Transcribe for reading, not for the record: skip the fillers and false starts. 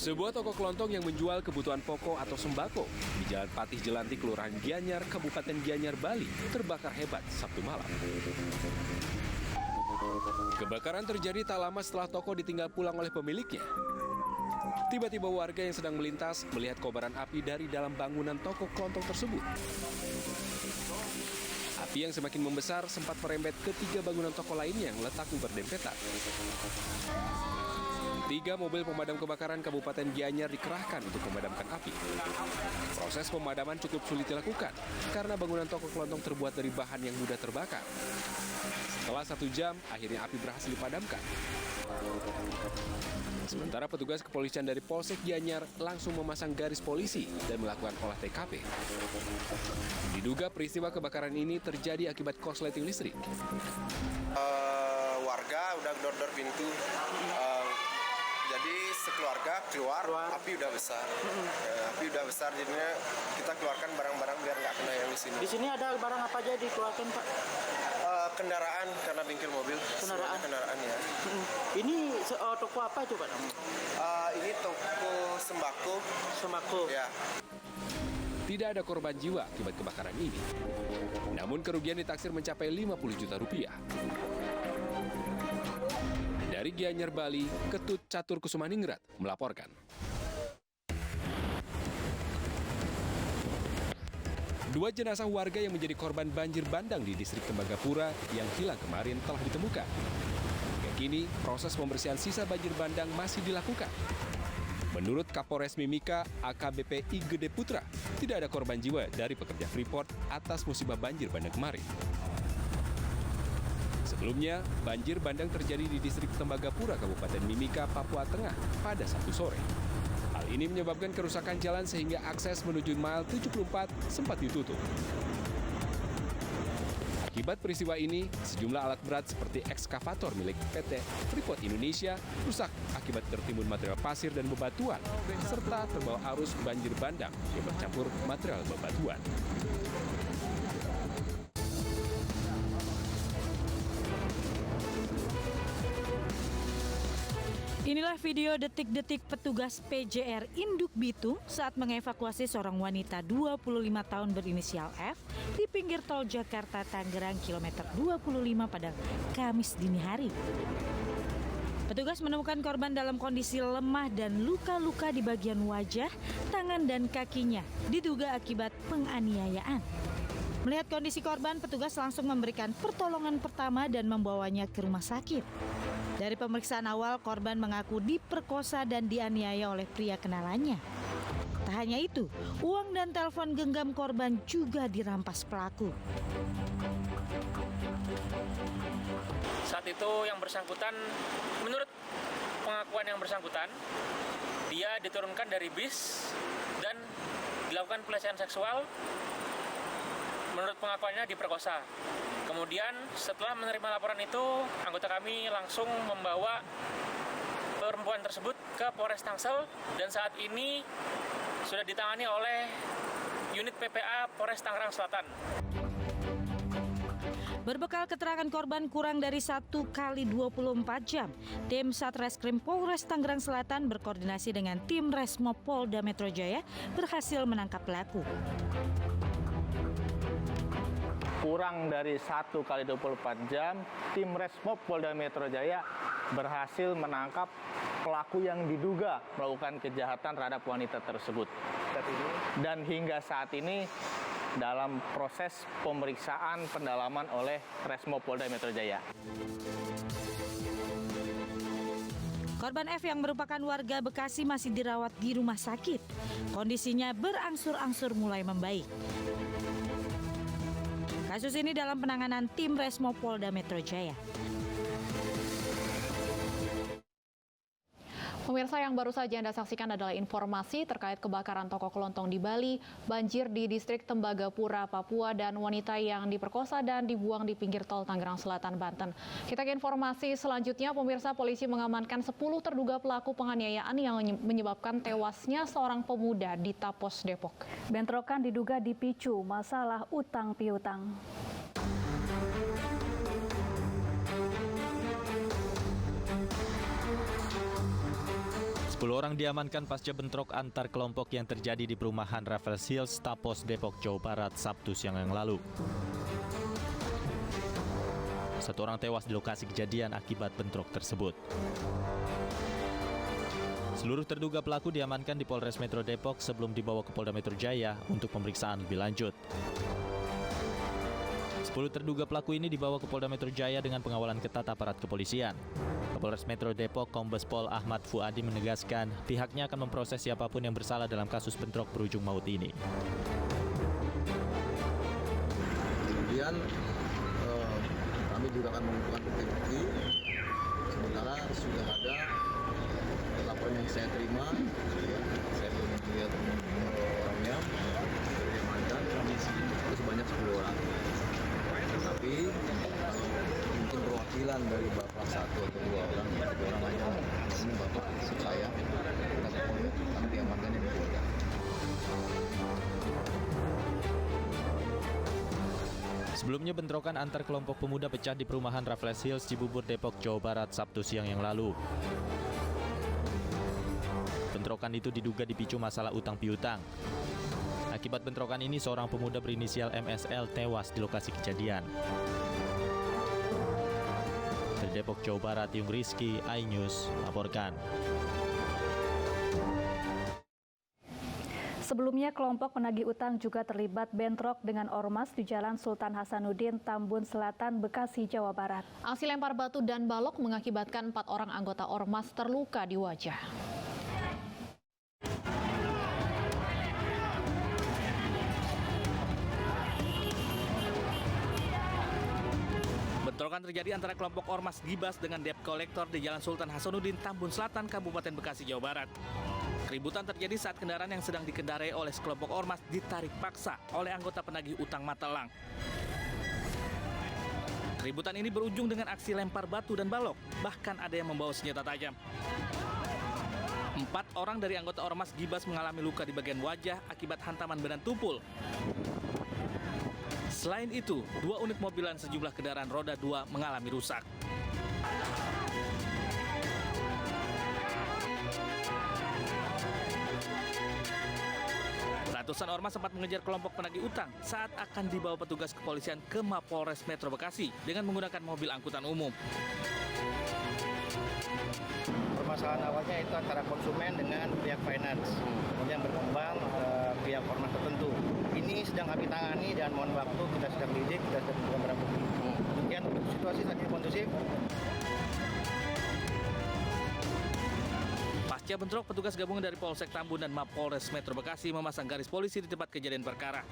Sebuah toko kelontong yang menjual kebutuhan pokok atau sembako di Jalan Patih Jelanti, Kelurahan Gianyar, Kabupaten Gianyar, Bali, terbakar hebat Sabtu malam. Kebakaran terjadi tak lama setelah toko ditinggal pulang oleh pemiliknya. Tiba-tiba warga yang sedang melintas melihat kobaran api dari dalam bangunan toko kelontong tersebut. Api yang semakin membesar sempat merembet ke 3 bangunan toko lainnya yang letaknya berdempetan. 3 mobil pemadam kebakaran Kabupaten Gianyar dikerahkan untuk memadamkan api. Proses pemadaman cukup sulit dilakukan karena bangunan toko kelontong terbuat dari bahan yang mudah terbakar. Setelah 1 jam, akhirnya api berhasil dipadamkan. Sementara petugas kepolisian dari Polsek Gianyar langsung memasang garis polisi dan melakukan olah TKP. Diduga peristiwa kebakaran ini terjadi akibat korsleting listrik. Warga udah gedor-gedor pintu. Jadi sekeluarga keluar, api udah besar. Api udah besar, jadinya kita keluarkan barang-barang biar nggak kena yang di sini. Di sini ada barang apa aja dikeluarkan, Pak? Kendaraan, karena bengkel mobil. Kendaraan ya. Ini toko apa coba? Ini toko sembako. Sembako. Ya. Tidak ada korban jiwa akibat kebakaran ini. Namun kerugian ditaksir mencapai 50 juta rupiah. Dari Gianyar, Bali, Ketut Catur Kusumaningrat melaporkan. Dua jenazah warga yang menjadi korban banjir bandang di distrik Tembagapura yang hilang kemarin telah ditemukan. Hingga kini, proses pembersihan sisa banjir bandang masih dilakukan. Menurut Kapolres Mimika, AKBP I Gede Putra, tidak ada korban jiwa dari pekerja Freeport atas musibah banjir bandang kemarin. Sebelumnya, banjir bandang terjadi di distrik Tembagapura, Kabupaten Mimika, Papua Tengah pada Sabtu sore. Hal ini menyebabkan kerusakan jalan sehingga akses menuju mile 74 sempat ditutup. Akibat peristiwa ini, sejumlah alat berat seperti ekskavator milik PT Freeport Indonesia rusak akibat tertimbun material pasir dan bebatuan, serta terbawa arus banjir bandang yang bercampur material bebatuan. Inilah video detik-detik petugas PJR Induk Bitung saat mengevakuasi seorang wanita 25 tahun berinisial F di pinggir tol Jakarta-Tangerang kilometer 25 pada Kamis dini hari. Petugas menemukan korban dalam kondisi lemah dan luka-luka di bagian wajah, tangan, dan kakinya, diduga akibat penganiayaan. Melihat kondisi korban, petugas langsung memberikan pertolongan pertama dan membawanya ke rumah sakit. Dari pemeriksaan awal, korban mengaku diperkosa dan dianiaya oleh pria kenalannya. Tak hanya itu, uang dan telepon genggam korban juga dirampas pelaku. Saat itu yang bersangkutan, menurut pengakuan yang bersangkutan, dia diturunkan dari bis dan dilakukan pelecehan seksual. Menurut pengakuannya diperkosa. Kemudian setelah menerima laporan itu, anggota kami langsung membawa perempuan tersebut ke Polres Tangsel dan saat ini sudah ditangani oleh unit PPA Polres Tangerang Selatan. Berbekal keterangan korban kurang dari 1 kali 24 jam, tim Satreskrim Polres Tangerang Selatan berkoordinasi dengan tim Resmo Polda Metro Jaya berhasil menangkap pelaku. Kurang dari 1 kali 24 jam, tim Resmob Polda Metro Jaya berhasil menangkap pelaku yang diduga melakukan kejahatan terhadap wanita tersebut. Dan hingga saat ini dalam proses pemeriksaan pendalaman oleh Resmob Polda Metro Jaya. Korban F yang merupakan warga Bekasi masih dirawat di rumah sakit. Kondisinya berangsur-angsur mulai membaik. Kasus ini dalam penanganan tim Resmo Polda Metro Jaya. Pemirsa, yang baru saja Anda saksikan adalah informasi terkait kebakaran toko kelontong di Bali, banjir di distrik Tembagapura, Papua, dan wanita yang diperkosa dan dibuang di pinggir tol Tangerang Selatan, Banten. Kita ke informasi selanjutnya, pemirsa, polisi mengamankan 10 terduga pelaku penganiayaan yang menyebabkan tewasnya seorang pemuda di Tapos, Depok. Bentrokan diduga dipicu masalah utang piutang. 10 orang diamankan pasca bentrok antar kelompok yang terjadi di perumahan Raffles Hills, Tapos, Depok, Jawa Barat, Sabtu siang yang lalu. 1 orang tewas di lokasi kejadian akibat bentrok tersebut. Seluruh terduga pelaku diamankan di Polres Metro Depok sebelum dibawa ke Polda Metro Jaya untuk pemeriksaan lebih lanjut. 10 terduga pelaku ini dibawa ke Polda Metro Jaya dengan pengawalan ketat aparat kepolisian. Kapolres Metro Depok Kombes Pol Ahmad Fuadi menegaskan pihaknya akan memproses siapapun yang bersalah dalam kasus bentrok berujung maut ini. Kemudian kami juga akan mengumpulkan bukti-bukti. Sementara sudah ada laporan yang saya terima, saya belum melihat orangnya, dari mantan itu sebanyak 10 orang. Tapi mungkin perwakilan dari bapak 1 atau 2 orang, 3 orang aja. Ini bapak saya, kami diamankan yang kedua. Sebelumnya bentrokan antar kelompok pemuda pecah di perumahan Raffles Hills, Cibubur, Depok, Jawa Barat, Sabtu siang yang lalu. Bentrokan itu diduga dipicu masalah utang piutang. Akibat bentrokan ini, seorang pemuda berinisial MSL tewas di lokasi kejadian. Dari Depok, Jawa Barat, Yung Rizky, iNews laporkan. Sebelumnya, kelompok penagih utang juga terlibat bentrok dengan ormas di Jalan Sultan Hasanuddin, Tambun Selatan, Bekasi, Jawa Barat. Aksi lempar batu dan balok mengakibatkan 4 orang anggota ormas terluka di wajah. Bentrokan terjadi antara kelompok ormas Gibas dengan debt collector di Jalan Sultan Hasanuddin, Tambun Selatan, Kabupaten Bekasi, Jawa Barat. Keributan terjadi saat kendaraan yang sedang dikendarai oleh sekelompok ormas ditarik paksa oleh anggota penagih utang Matelang. Keributan ini berujung dengan aksi lempar batu dan balok, bahkan ada yang membawa senjata tajam. 4 orang dari anggota ormas Gibas mengalami luka di bagian wajah akibat hantaman benda tumpul. Selain itu, 2 unit mobil dan sejumlah kendaraan roda 2 mengalami rusak. Ratusan ormas sempat mengejar kelompok penagih utang saat akan dibawa petugas kepolisian ke Mapolres Metro Bekasi dengan menggunakan mobil angkutan umum. Permasalahan awalnya itu antara konsumen dengan pihak finance, kemudian berkembang pihak ormas tertentu. Ini sedang kami tangani dan mohon waktu, kita sedang lidik, kita sedang mengumpulkan barang bukti. Kemudian untuk situasi saat ini kondusif. Pasca bentrok, petugas gabungan dari Polsek Tambun dan Mapolres Metro Bekasi memasang garis polisi di tempat kejadian perkara.